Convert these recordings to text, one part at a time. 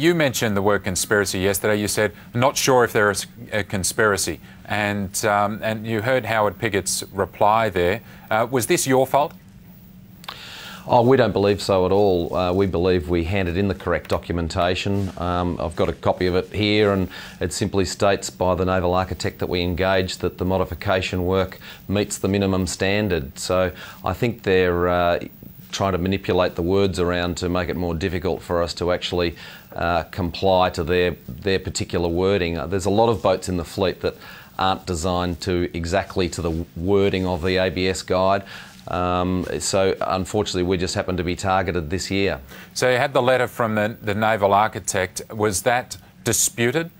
you mentioned the word conspiracy yesterday. You said, not sure if there is a conspiracy. And you heard Howard Piggott's reply there. Was this your fault? Oh, we don't believe so at all. We believe we handed in the correct documentation. I've got a copy of it here, and it simply states by the naval architect that we engaged that the modification work meets the minimum standard. So I think they're trying to manipulate the words around to make it more difficult for us to actually comply to their particular wording. There's a lot of boats in the fleet that aren't designed to exactly to the wording of the ABS guide. So unfortunately we just happened to be targeted this year. So you had the letter from the naval architect. Was that disputed?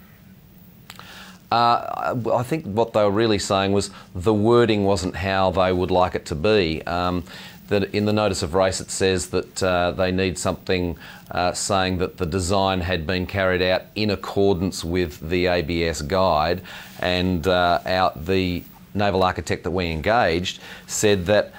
I think what they were really saying was the wording wasn't how they would like it to be. That in the notice of race it says that they need something saying that the design had been carried out in accordance with the ABS guide, and the naval architect that we engaged said that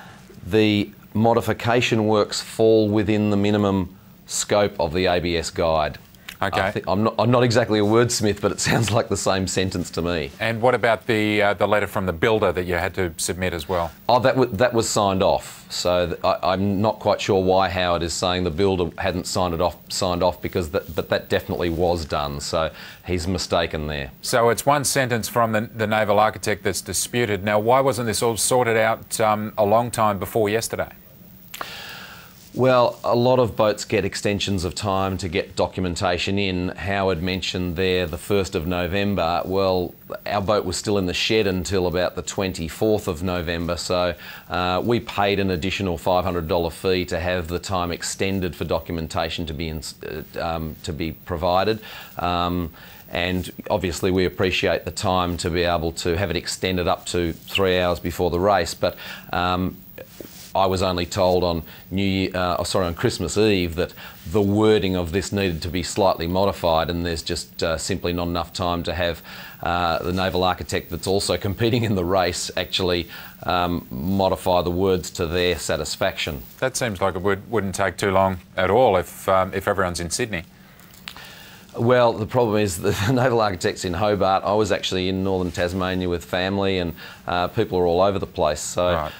the modification works fall within the minimum scope of the ABS guide. Okay. I'm not exactly a wordsmith, but it sounds like the same sentence to me. And what about the letter from the builder that you had to submit as well? Oh, that was signed off. So I'm not quite sure why Howard is saying the builder hadn't signed off because but that definitely was done. So he's mistaken there. So it's one sentence from the naval architect that's disputed. Now, why wasn't this all sorted out a long time before yesterday? Well, a lot of boats get extensions of time to get documentation in. Howard mentioned there the 1st of November. Well, our boat was still in the shed until about the 24th of November, so we paid an additional $500 fee to have the time extended for documentation to be provided. And obviously we appreciate the time to be able to have it extended up to 3 hours before the race, but I was only told on on Christmas Eve that the wording of this needed to be slightly modified, and there's just simply not enough time to have the naval architect that's also competing in the race actually modify the words to their satisfaction. That seems like it wouldn't take too long at all if everyone's in Sydney. Well, the problem is the naval architect's in Hobart. I was actually in northern Tasmania with family, and people are all over the place. So right.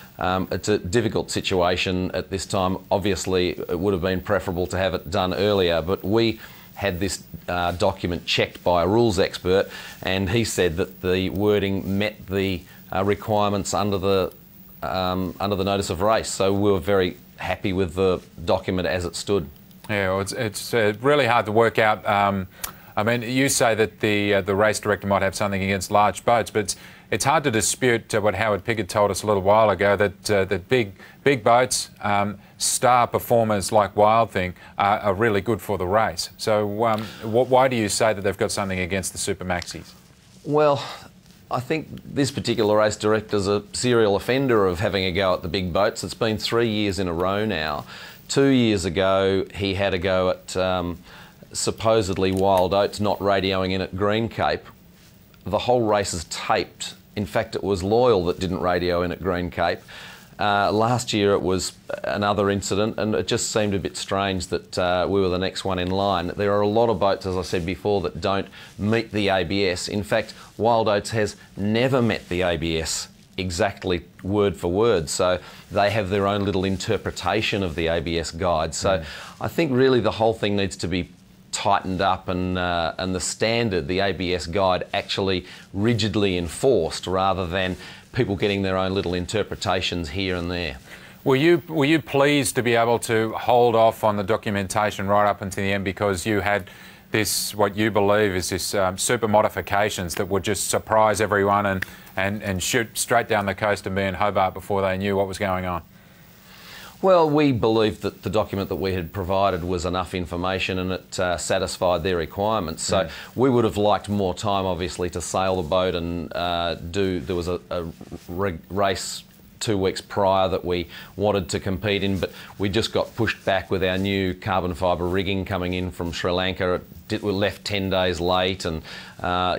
It's a difficult situation at this time. Obviously, it would have been preferable to have it done earlier, but we had this document checked by a rules expert, and he said that the wording met the requirements under the notice of race. So we were very happy with the document as it stood. Yeah, well, it's really hard to work out. I mean, you say that the race director might have something against large boats, but it's hard to dispute what Howard Piggott told us a little while ago, that big boats, star performers like Wild Thing, are really good for the race. So why do you say that they've got something against the Super Maxis? Well, I think this particular race director's a serial offender of having a go at the big boats. It's been 3 years in a row now. 2 years ago, he had a go at supposedly Wild Oats not radioing in at Green Cape. The whole race is taped. In fact, it was Loyal that didn't radio in at Green Cape. Last year it was another incident, and it just seemed a bit strange that we were the next one in line. There are a lot of boats, as I said before, that don't meet the ABS. In fact, Wild Oats has never met the ABS exactly word for word, so they have their own little interpretation of the ABS guide. So I think really the whole thing needs to be tightened up, and the standard, the ABS guide, actually rigidly enforced, rather than people getting their own little interpretations here and there. Were you pleased to be able to hold off on the documentation right up until the end, because you had this, what you believe is this super modifications that would just surprise everyone and shoot straight down the coast and be in Hobart before they knew what was going on? Well, we believed that the document that we had provided was enough information, and it satisfied their requirements. So we would have liked more time, obviously, to sail the boat and there was a race 2 weeks prior that we wanted to compete in, but we just got pushed back with our new carbon fibre rigging coming in from Sri Lanka. It were left 10 days late, and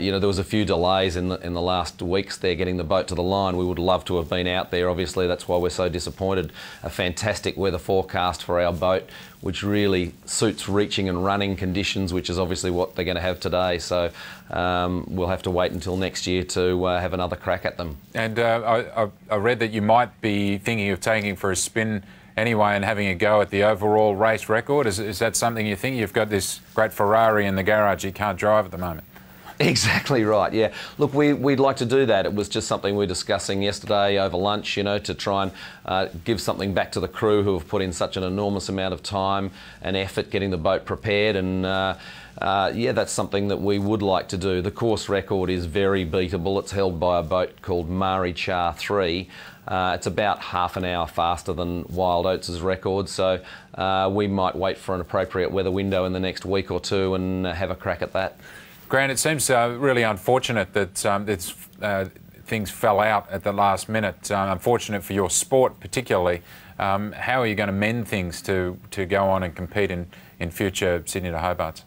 you know, there was a few delays in the last weeks there getting the boat to the line. We would love to have been out there. Obviously, that's why we're so disappointed. A fantastic weather forecast for our boat, which really suits reaching and running conditions, which is obviously what they're going to have today. So we'll have to wait until next year to have another crack at them. And I read that you might be thinking of taking for a spin anyway and having a go at the overall race record. Is that something you think? You've got this great Ferrari in the garage you can't drive at the moment. Exactly right, yeah. Look, we'd like to do that. It was just something we were discussing yesterday over lunch, you know, to try and give something back to the crew who have put in such an enormous amount of time and effort getting the boat prepared. And yeah, that's something that we would like to do. The course record is very beatable. It's held by a boat called Mari Char 3. It's about half an hour faster than Wild Oats' record, so we might wait for an appropriate weather window in the next week or two and have a crack at that. Grant, it seems really unfortunate that things fell out at the last minute. Unfortunate for your sport particularly. How are you going to mend things to go on and compete in future Sydney to Hobarts?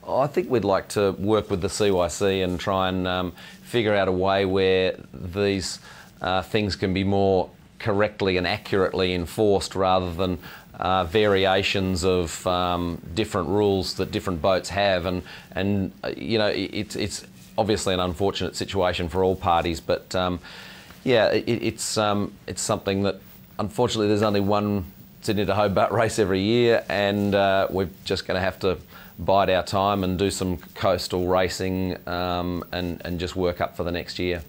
I think we'd like to work with the CYC and try and figure out a way where these things can be more correctly and accurately enforced rather than variations of different rules that different boats have, and you know, it's obviously an unfortunate situation for all parties, but yeah, it's something that unfortunately there's only one Sydney to Hobart race every year, and we're just going to have to bide our time and do some coastal racing and just work up for the next year.